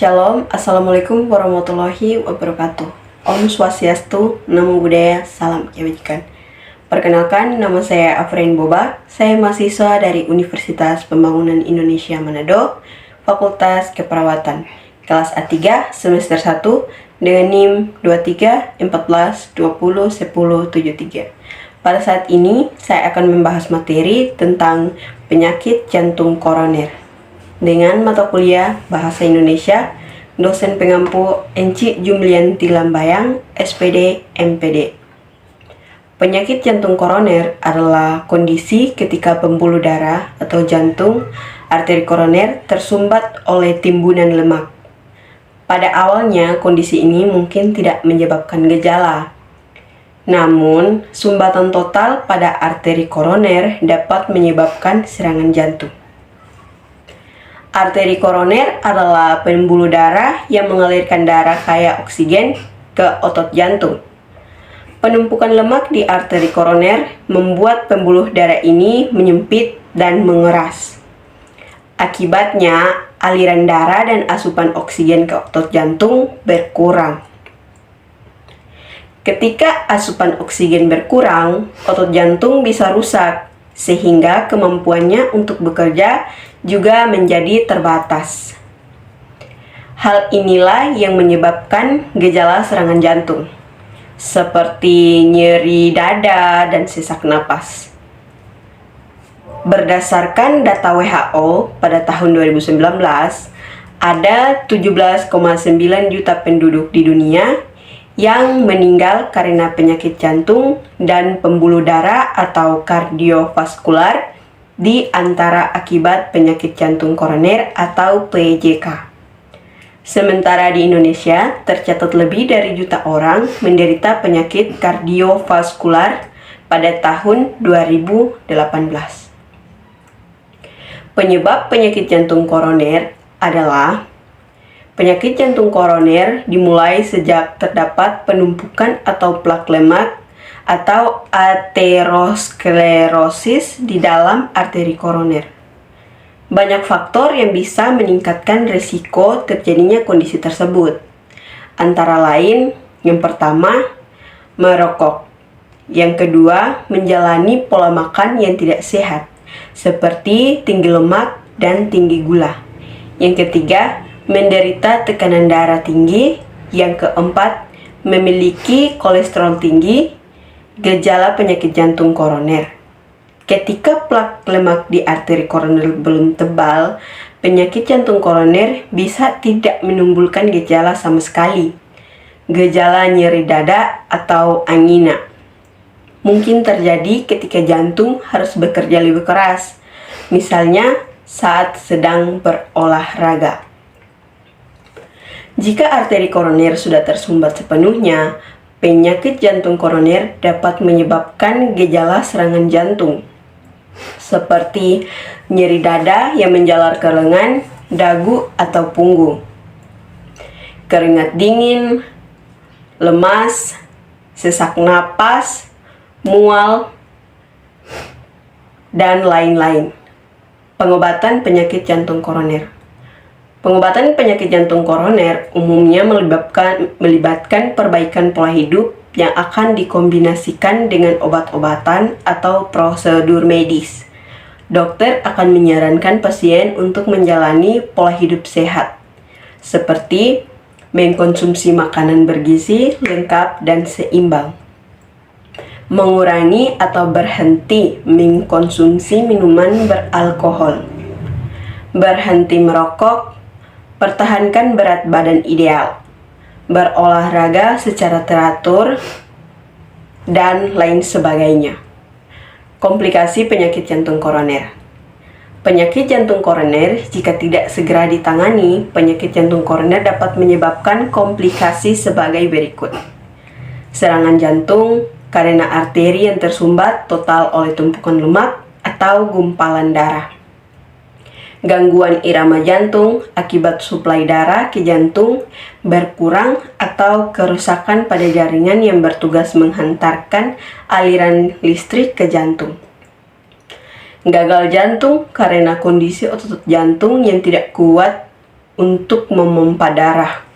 Shalom, Assalamualaikum warahmatullahi wabarakatuh. Om Swastiastu, Namo Buddhaya, Salam Kebajikan. Perkenalkan, nama saya Afrain Boba. Saya mahasiswa dari Universitas Pembangunan Indonesia Manado, Fakultas Keperawatan, kelas A3, semester 1, dengan NIM 23 14 20 10 73. Pada saat ini, saya akan membahas materi tentang penyakit jantung koroner dengan mata kuliah Bahasa Indonesia, dosen pengampu Enci Jumlianti Lambayang, SPD, MPD. Penyakit jantung koroner adalah kondisi ketika pembuluh darah atau jantung, arteri koroner tersumbat oleh timbunan lemak. Pada awalnya, kondisi ini mungkin tidak menyebabkan gejala. Namun, sumbatan total pada arteri koroner dapat menyebabkan serangan jantung. Arteri koroner adalah pembuluh darah yang mengalirkan darah kaya oksigen ke otot jantung. Penumpukan lemak di arteri koroner membuat pembuluh darah ini menyempit dan mengeras. Akibatnya, aliran darah dan asupan oksigen ke otot jantung berkurang. Ketika asupan oksigen berkurang, otot jantung bisa rusak, sehingga kemampuannya untuk bekerja juga menjadi terbatas. Hal inilah yang menyebabkan gejala serangan jantung, seperti nyeri dada dan sesak napas. Berdasarkan data WHO pada tahun 2019, ada 17,9 juta penduduk di dunia yang meninggal karena penyakit jantung dan pembuluh darah atau kardiovaskular, di antara akibat penyakit jantung koroner atau PJK. Sementara di Indonesia, tercatat lebih dari juta orang menderita penyakit kardiovaskular pada tahun 2018. Penyebab penyakit jantung koroner adalah penyakit jantung koroner dimulai sejak terdapat penumpukan atau plak lemak atau aterosklerosis di dalam arteri koroner. Banyak faktor yang bisa meningkatkan risiko terjadinya kondisi tersebut. Antara lain, yang pertama, merokok. Yang kedua, menjalani pola makan yang tidak sehat, seperti tinggi lemak dan tinggi gula. Yang ketiga, menderita tekanan darah tinggi. Yang keempat, memiliki kolesterol tinggi. Gejala penyakit jantung koroner. Ketika plak lemak di arteri koroner belum tebal, penyakit jantung koroner bisa tidak menimbulkan gejala sama sekali. Gejala nyeri dada atau angina mungkin terjadi ketika jantung harus bekerja lebih keras, misalnya saat sedang berolahraga. Jika arteri koroner sudah tersumbat sepenuhnya, penyakit jantung koroner dapat menyebabkan gejala serangan jantung, seperti nyeri dada yang menjalar ke lengan, dagu, atau punggung, keringat dingin, lemas, sesak napas, mual, dan lain-lain. Pengobatan penyakit jantung koroner. Pengobatan penyakit jantung koroner umumnya melibatkan perbaikan pola hidup yang akan dikombinasikan dengan obat-obatan atau prosedur medis. Dokter akan menyarankan pasien untuk menjalani pola hidup sehat, seperti mengkonsumsi makanan bergizi, lengkap, dan seimbang, mengurangi atau berhenti mengkonsumsi minuman beralkohol, berhenti merokok, pertahankan berat badan ideal, berolahraga secara teratur, dan lain sebagainya. Komplikasi penyakit jantung koroner. Penyakit jantung koroner, jika tidak segera ditangani, penyakit jantung koroner dapat menyebabkan komplikasi sebagai berikut. Serangan jantung karena arteri yang tersumbat total oleh tumpukan lemak atau gumpalan darah. Gangguan irama jantung akibat suplai darah ke jantung berkurang atau kerusakan pada jaringan yang bertugas menghantarkan aliran listrik ke jantung. Gagal jantung karena kondisi otot jantung yang tidak kuat untuk memompa darah.